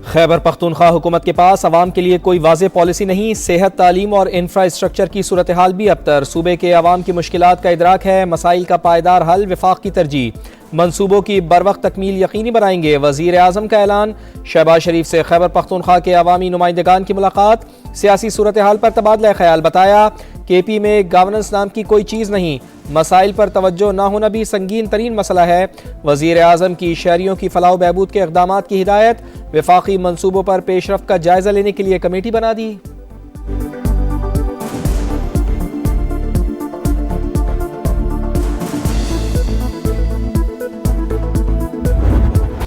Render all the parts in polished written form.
खैबर पख्तूनख्वा हुकूमत के पास अवाम के लिए कोई वाज़ेह पॉलिसी नहीं। सेहत, तालीम और इंफ्रास्ट्रक्चर की सूरत हाल भी अबतर। सूबे के अवाम की मुश्किलात का इदराक है। मसाइल का पायदार हल वफाक की तरजीह। मनसूबों की बरवक्त तकमील यकीनी बनाएंगे। वज़ीर आज़म का ऐलान। शहबाज शरीफ से खैबर पख्तूनख्वा के अवामी नुमाइंदगान की मुलाकात। सियासी सूरत हाल पर तबादला ख्याल। बताया KP में गवर्नेंस नाम की कोई चीज़ नहीं। मसाइल पर तवज्जो न होना भी संगीन तरीन मसला है। वज़ीर आज़म की शहरियों की फलाह बहबूद के इक़दामात की हिदायत। वफाकी मनसूबों पर पेशरफ्त का जायजा लेने के लिए कमेटी बना दी।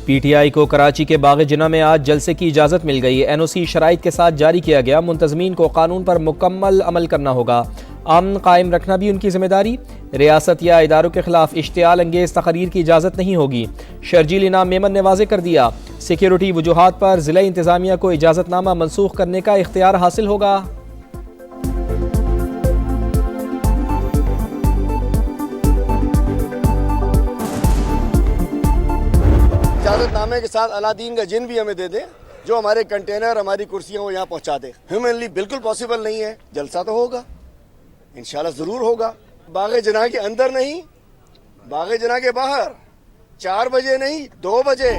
PTI को कराची के बाग़ जिना में आज जलसे की इजाज़त मिल गई। NOC शराइत के साथ जारी किया गया। मुंतज़मीन को कानून पर मुकम्मल अमल करना होगा। अमन कायम रखना भी उनकी जिम्मेदारी। रियासत या इदारों के खिलाफ इश्तियाल अंगेज तकरीर की इजाज़त नहीं होगी। शर्जील इनाम मेमन ने वाज़े कर दिया। सिक्योरिटी वजूहात पर ज़िला इंतज़ामिया को इजाज़तनामा मनसूख करने का इख्तियार हासिल होगा। इजाज़तनामे के साथ अलादीन का जिन भी हमें दे दे, जो हमारे कंटेनर, हमारी कुर्सियां वो यहाँ पहुँचा दे। ह्यूमनली बिल्कुल पॉसिबल नहीं है। जलसा तो होगा, इंशाल्लाह ज़रूर होगा। बाग़ जिना के अंदर नहीं, बाग़ जिना के बाहर। 4 बजे नहीं, 2 बजे।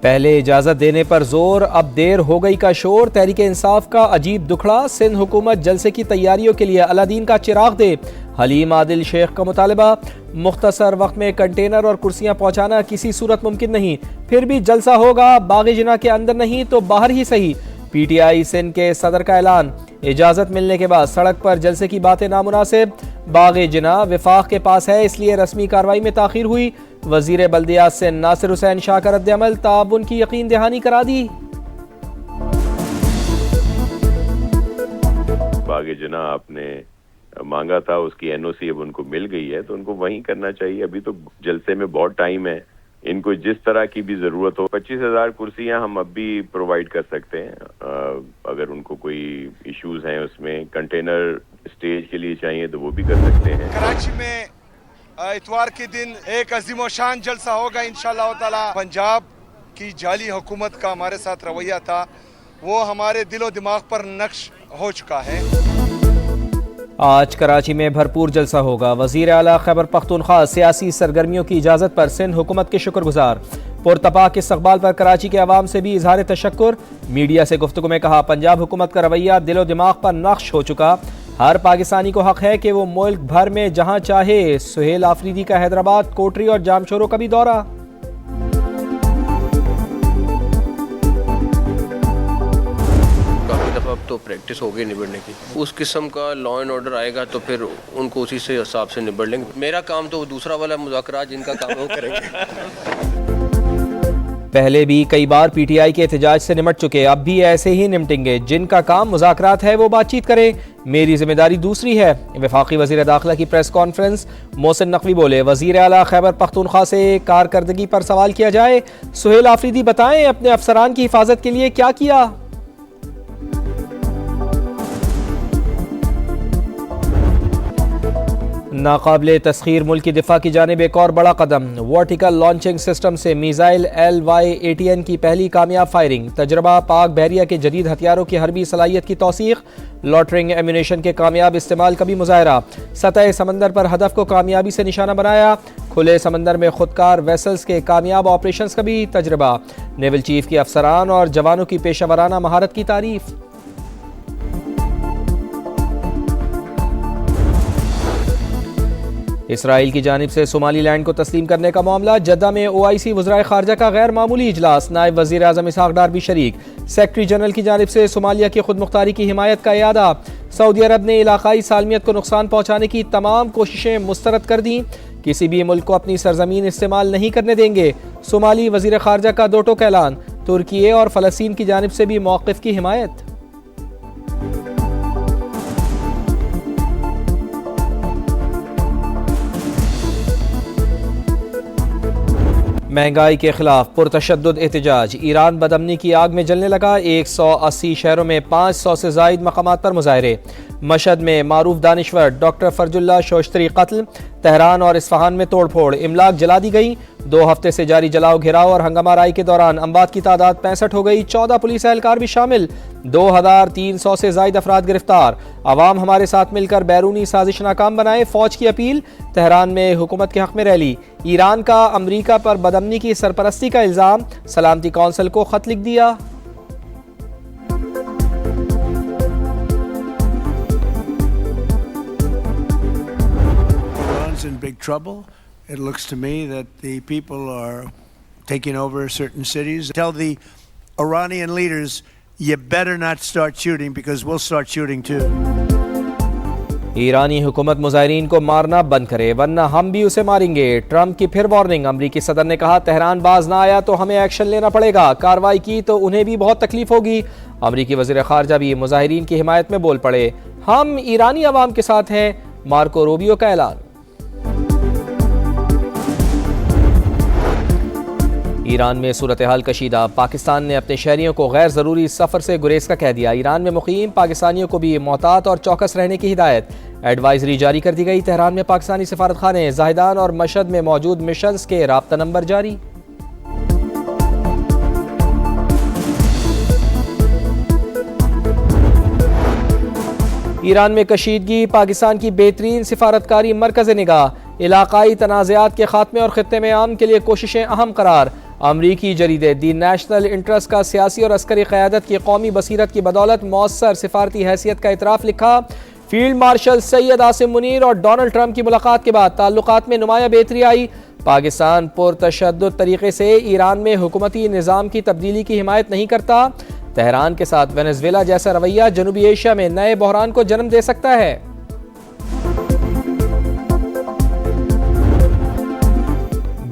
पहले इजाज़त देने पर जोर, अब देर हो गई का शोर। तहरीक इंसाफ का अजीब दुखड़ा। सिंध हुकूमत जलसे की तैयारियों के लिए अलादीन का चिराग दे। हलीम आदिल शेख का मुतालबा। मुख्तसर वक्त में कंटेनर और कुर्सियां पहुंचाना किसी सूरत मुमकिन नहीं। फिर भी जलसा होगा, बाग़ जिना के अंदर नहीं तो बाहर ही सही। PTI सिंध के सदर का ऐलान। इजाज़त मिलने के बाद सड़क पर जलसे की बातें नामुनासिब। बाग़ जिना वफाक के पास है, इसलिए रस्मी कार्रवाई में ताख़ीर हुई। वज़ीर बल्दियात से नासिर हुसैन शाह का रद्द-ए-अमल। ताउन की यकीन दहानी करा दी। बाग़ जिना आपने मांगा था, उसकी NOC अब उनको मिल गई है, तो उनको वहीं करना चाहिए। अभी तो जलसे में बहुत टाइम है। इनको जिस तरह की भी जरूरत हो, 25,000 कुर्सियां हम अब भी प्रोवाइड कर सकते हैं। अगर उनको कोई इश्यूज हैं, उसमें कंटेनर स्टेज के लिए चाहिए तो वो भी कर सकते हैं। कराची में इतवार के दिन एक अजीम शान जलसा होगा इंशाअल्लाह ताला। पंजाब की जाली हुकूमत का हमारे साथ रवैया था, वो हमारे दिलो दिमाग पर नक्श हो चुका है। आज कराची में भरपूर जलसा होगा। वज़ीर आला खैबर पख्तूनख्वा सियासी सरगर्मियों की इजाज़त पर सिंध हुकूमत के शुक्रगुजार। पुरतपाक इस्तक़बाल पर कराची के अवाम से भी इजहार तशक्कुर। मीडिया से गुफ्तगू में कहा, पंजाब हुकूमत का रवैया दिलो दिमाग पर नक्श हो चुका। हर पाकिस्तानी को हक है कि वो मुल्क भर में जहाँ चाहे। सुहेल आफरीदी का हैदराबाद, कोटरी और जामशोरों का भी दौरा। अब तो प्रैक्टिस हो गई निबड़ने की। उस किस्म का लॉ एंड ऑर्डर आएगा तो फिर उनको उसी से हिसाब से निबड़ लेंगे। मेरा काम तो दूसरा वाला मुज़ाकरात जिनका काम है वो करेंगे। पहले भी कई बार PTI के एहतजाज से निमट चुके, अब भी ऐसे ही निमटेंगे। जिनका काम मुज़ाकरात है वो बातचीत करे, मेरी जिम्मेदारी दूसरी है। वफाकी वज़ीर दाखिला की प्रेस कॉन्फ्रेंस। मोहसिन नकवी बोले, वज़ीर आला खैबर पख्तूनख्वा से कारकर्दगी पर सवाल किया जाए। सुहेल आफरीदी बताएं अपने अफसरान की हिफाजत के लिए क्या किया। नाकाबिले तस्खीर मुल्क की दिफा की जानिब एक और बड़ा कदम। वर्टिकल लॉन्चिंग सिस्टम से मिसाइल LY-80N की पहली कामयाब फायरिंग। तजर्बा पाक बहरिया के जदीद हथियारों की हरबी सलाहियत की तौसीक। लॉटरिंग एम्यूनेशन के कामयाब इस्तेमाल का भी मुजाहरा। सतह समंदर पर हदफ को कामयाबी से निशाना बनाया। खुले समंदर में खुदकार वेसल्स के कामयाब ऑपरेशंस का भी तजर्बा। नेवल चीफ की अफसरान और जवानों की पेशावराना महारत की तारीफ। इसराइल की जानिब से सोमालीलैंड को तस्लीम करने का मामला। जद्दा में OIC वज़राए खारजा का गैर मामूली इजलास। नायब वज़ीर आज़म इसहाक डार भी शरीक। सेक्रेटरी जनरल की जानिब से सोमालिया की खुद मुख्तारी की हिमायत का इयादा। सऊदी अरब ने इलाकाई सालमियत को नुकसान पहुँचाने की तमाम कोशिशें मुस्तरद कर दी। किसी भी मुल्क को अपनी सरजमीन इस्तेमाल नहीं करने देंगे। सोमाली वज़ीर खारजा का दो टोक ऐलान। तुर्की और फ़लस्तीन की जानिब से भी मौक़िफ़ की हिमायत। महंगाई के खिलाफ पुरतशद्दुद एहतजाज। ईरान बदअमनी की आग में जलने लगा। 180 शहरों में 500 से ज़ायद मकामात पर मुजाहरे। मशहद में मारूफ दानिश्वर डॉक्टर फर्जुल्लाह शोश्तरी कत्ल। तेहरान और इस्फहान में तोड़फोड़, इमलाक जला दी गई। 2 हफ्ते से जारी जलाओ घेराव और हंगामाराई के दौरान अमवात की तादाद 65 हो गई। 14 पुलिस एहलकार भी शामिल। 2300 से जायद अफराद गिरफ्तार। अवाम हमारे साथ मिलकर बैरूनी साजिश नाकाम बनाए, फौज की अपील। तेहरान में हुकूमत के हक में रैली। ईरान का अमरीका पर बदअमनी की सरपरस्ती का इल्जाम, सलामती कौंसिल को खत लिख दिया। In big trouble. It looks to me that the people are taking over certain cities. Tell the Iranian leaders, you better not start shooting because we'll start shooting too. ईरानी हुकूमत मुजाहिरीन को मारना बंद करे वरना हम भी उसे मारेंगे। ट्रंप की फिर वार्निंग। अमरीकी सदर ने कहा तेहरान बाज ना आया तो हमें एक्शन लेना पड़ेगा, कार्रवाई की तो उन्हें भी बहुत तकलीफ होगी। अमरीकी वज़ीर ख़ारजा भी मुजाहिरीन की हिमायत में बोल पड़े। हम ईरानी अवाम के साथ हैं, मार्को रूबियो का ऐलान। ईरान में सूरत हाल कशीदा। पाकिस्तान ने अपने शहरियों को गैर ज़रूरी सफ़र से गुरेज का कह दिया। ईरान में मुकीम पाकिस्तानियों को भी मोहतात और चौकस रहने की हिदायत। एडवाइजरी जारी कर दी गई। तेहरान में पाकिस्तानी सफारतखाने, जाहिदान और मशहद में मौजूद मिशंस के राब्ता नंबर जारी। ईरान में कशीदगी, पाकिस्तान की बेहतरीन सिफारतकारी मरकज़ निगाह। इलाकाई तनाज़ात के खात्मे और खित्ते में आम के लिए कोशिशें अहम करार। अमरीकी जरीदे दी नेशनल इंटरेस्ट का सियासी और अस्करी क़यादत की कौमी बसीरत की बदौलत मौसर सिफारती हैसियत का इतराफ़ लिखा। फील्ड मार्शल सैयद आसिम मुनीर और डोनाल्ड ट्रंप की मुलाकात के बाद ताल्लुकात में नुमाया बेहतरी आई। पाकिस्तान पुरतशद्दुद तरीके से ईरान में हुकूमती निज़ाम की तब्दीली की हिमायत नहीं करता। तेहरान के साथ वेनेजुएला जैसा रवैया जनूबी एशिया में नए बहरान को जन्म दे सकता है।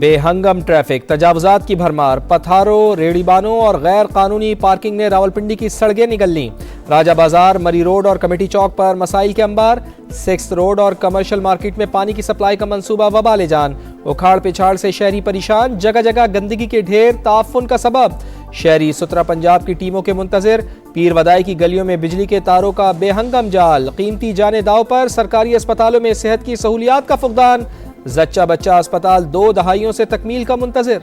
बेहंगम ट्रैफिक, तजावुजात की भरमार, पथारों, रेड़ीबानों और गैर कानूनी पार्किंग ने रावलपिंडी की सड़कें निगल लीं। राजा बाजार, मरी रोड और कमेटी चौक पर मसाइल के अंबार। 6th रोड और कमर्शियल मार्केट में पानी की सप्लाई का मंसूबा वबाले जान। उखाड़ पिछाड़ से शहरी परेशान, जगह जगह गंदगी के ढेर ताफुन का सबब। शहरी सुतरा पंजाब की टीमों के मुंतजिर। पीर वदाई की गलियों में बिजली के तारों का बेहंगम जाल। कीमती जाने दाव पर सरकारी अस्पतालों में सेहत की सहूलियात का फुकदान। जच्चा बच्चा अस्पताल 2 दहाइयों से तकमील का मुंतजिर।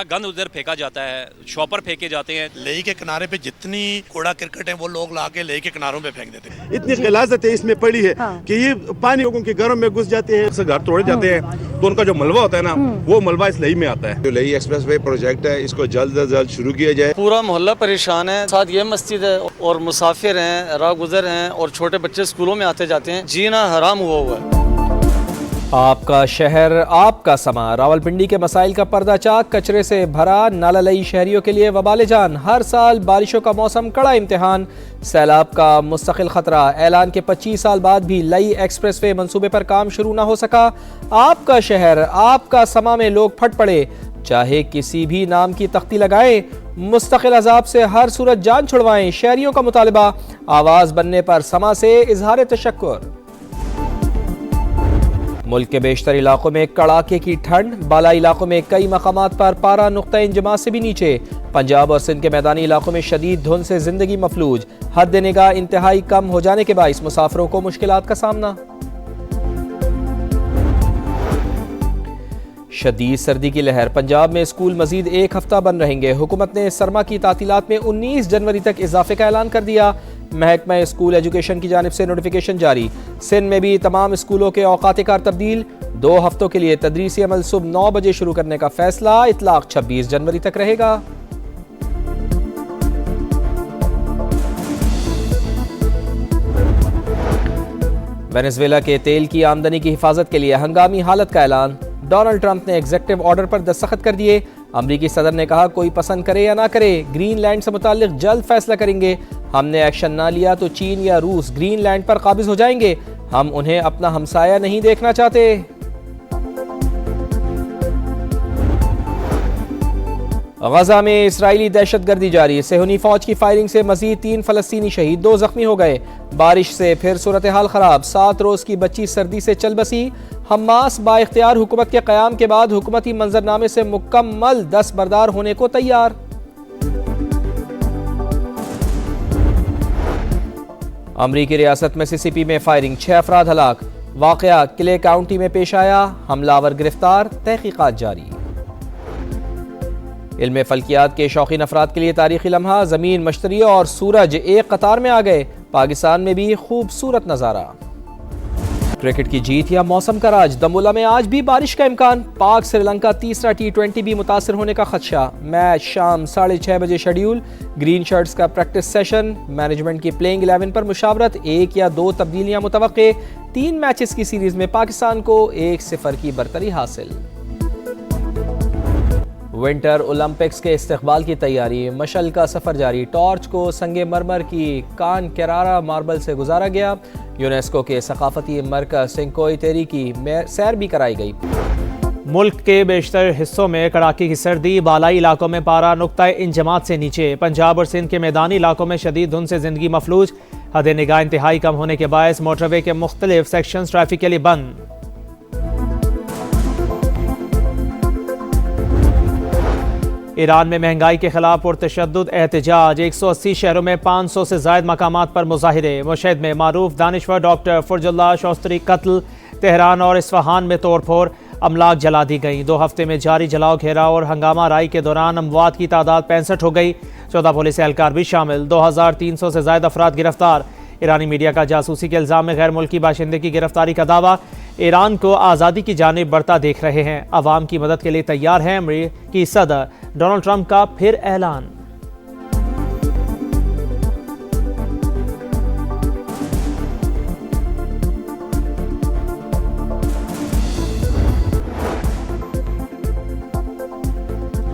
गंद उधर फेंका जाता है, शॉपर फेंके जाते हैं। लेही के किनारे पे जितनी कूड़ा क्रिकेट है वो लोग लाके लेही के किनारों पे फेंक देते हैं। इतनी गिलाजत है इसमें पड़ी है कि ये पानी लोगों के घरों में घुस जाते हैं। घर तोड़े जाते हैं तो उनका जो मलबा होता है ना, वो मलबा इस लेही में आता है। जो लेही एक्सप्रेसवे प्रोजेक्ट है, इसको जल्द से जल्द शुरू किया जाए। पूरा मोहल्ला परेशान है। साथ ये मस्जिद है और मुसाफिर हैं, राह गुजर हैं और छोटे बच्चे स्कूलों में आते जाते हैं। जीना हराम हुआ हुआ है। आपका शहर आपका समा। रावलपिंडी के मसाइल का पर्दा चाक, कचरे से भरा नाला लई शहरियों के लिए वबाले जान। हर साल बारिशों का मौसम कड़ा इम्तिहान। सैलाब का मुस्तकिल खतरा। ऐलान के 25 साल बाद भी लई एक्सप्रेसवे मंसूबे पर काम शुरू ना हो सका। आपका शहर आपका समा में लोग फट पड़े, चाहे किसी भी नाम की तख्ती लगाएं। मुस्तकिल अजाब से हर सूरत जान छुड़वाएं, शहरियों का मुतालिबा। आवाज बनने पर समा से इजहार तशक्कुर। मुल्क के बेशतर इलाकों में कड़ाके की ठंड। बालाई इलाकों में कई मकामात पर पारा नुक्ता इंजमात से भी नीचे। पंजाब और सिंध के मैदानी इलाकों में शदीद धुंध से जिंदगी मफलूज। हद निगाह इंतहाई कम हो जाने के बाइस मुसाफिरों को मुश्किलात का सामना। शदीद सर्दी की लहर। पंजाब में स्कूल मजीद 1 हफ्ता बंद रहेंगे। हुकूमत ने सरमा की तातीलात में 19 जनवरी तक इजाफे का ऐलान कर दिया। महकमा स्कूल एजुकेशन की जानिब से नोटिफिकेशन जारी। सिंध में भी तमाम स्कूलों के औकात कार तब्दील। 2 हफ्तों के लिए तदरीसी अमल सुबह 9 बजे शुरू करने का फैसला। इतलाक 26 जनवरी तक रहेगा। वेनेजुएला के तेल की आमदनी की हिफाजत के लिए हंगामी हालत का ऐलान। डोनाल्ड ट्रंप ने एग्जीक्यूटिव ऑर्डर पर दस्तखत कर दिए। अमरीकी सदर ने कहा कोई पसंद करे या ना करे, ग्रीनलैंड से मुताल्लिक जल्द फैसला करेंगे। हमने एक्शन ना लिया तो चीन या रूस ग्रीनलैंड पर काबिज हो जाएंगे। हम उन्हें अपना हमसाया नहीं देखना चाहते। गजा में इस्राइली दहशतगर्दी जारी। सेहूनी फौज की फायरिंग से मजीद 3 फलस्तीनी शहीद, 2 जख्मी हो गए। बारिश से फिर सूरत हाल खराब। 7 रोज की बच्ची सर्दी से चल बसी। हमास बाइख्तियार हुकूमत के क़याम के बाद हुकूमती मंजरनामे से मुकम्मल दस्तबरदार होने को तैयार। अमरीकी रियासत मिसिसिपी में फायरिंग, 6 अफराद हलाक। वाकया क्ले काउंटी में पेश आया, हमलावर गिरफ्तार, तहकीकात जारी। इल्म फल्कियात के शौकीन अफराद के लिए तारीखी लम्हा, ज़मीन, मश्तरी और सूरज एक कतार में आ गए। पाकिस्तान में भी खूबसूरत नज़ारा। क्रिकेट की जीत या मौसम का राज, दमोला में आज भी बारिश का इम्कान। पाक श्रीलंका तीसरा T20 भी मुतासर होने का खदशा। मैच शाम 6:30 बजे शेड्यूल। ग्रीन शर्ट्स का प्रैक्टिस सेशन, मैनेजमेंट की प्लेइंग 11 पर मुशावरत, 1 या 2 तब्दीलियां मुतवक्के। 3 मैचेस की सीरीज में पाकिस्तान को 1-0 की बरतरी हासिल। विंटर ओलंपिक्स के इस्तकबाल की तैयारी, मशल का सफर जारी। टॉर्च को संगे मरमर की कान केरारा मार्बल से गुजारा गया। यूनेस्को के सकाफती मरकज सिंकोई तेरी की सैर भी कराई गई। मुल्क के बेशतर हिस्सों में कड़ाके की सर्दी, बालाई इलाकों में पारा नुक्ता इंजमात से नीचे। पंजाब और सिंध के मैदानी इलाकों में शदीद धुंध से जिंदगी मफलूज। हद निगाह इंतहाई कम होने के बायस मोटरवे के मुख्तलिफ सेक्शंस ट्रैफिक के लिए बंद। ईरान में महंगाई के खिलाफ पुरतशद्दुद एहतजाज, 180 शहरों में 500 से ज़ायद मकामात पर मुजाहिरे। मुशहद में मारूफ दानिश्वर डॉक्टर फुरजुल्लाह शौस्तरी कत्ल। तेहरान और इस्फहान में तोड़फोड़, अमलाक जला दी गई। 2 हफ्ते में जारी जलाओ घेराव और हंगामा राई के दौरान अमवात की तादाद 65 हो गई। 14 पुलिस एहलकार भी शामिल। 2300 से ज़ायद अफराद गिरफ्तार। ईरानी मीडिया का जासूसी के इल्ज़ाम में गैर मुल्की बाशिंदे की गिरफ्तारी का दावा। ईरान को आज़ादी की जानिब बढ़ता देख रहे हैं, अवाम की मदद के लिए तैयार हैं। अमेरिकी सदर डोनाल्ड ट्रंप का फिर ऐलान।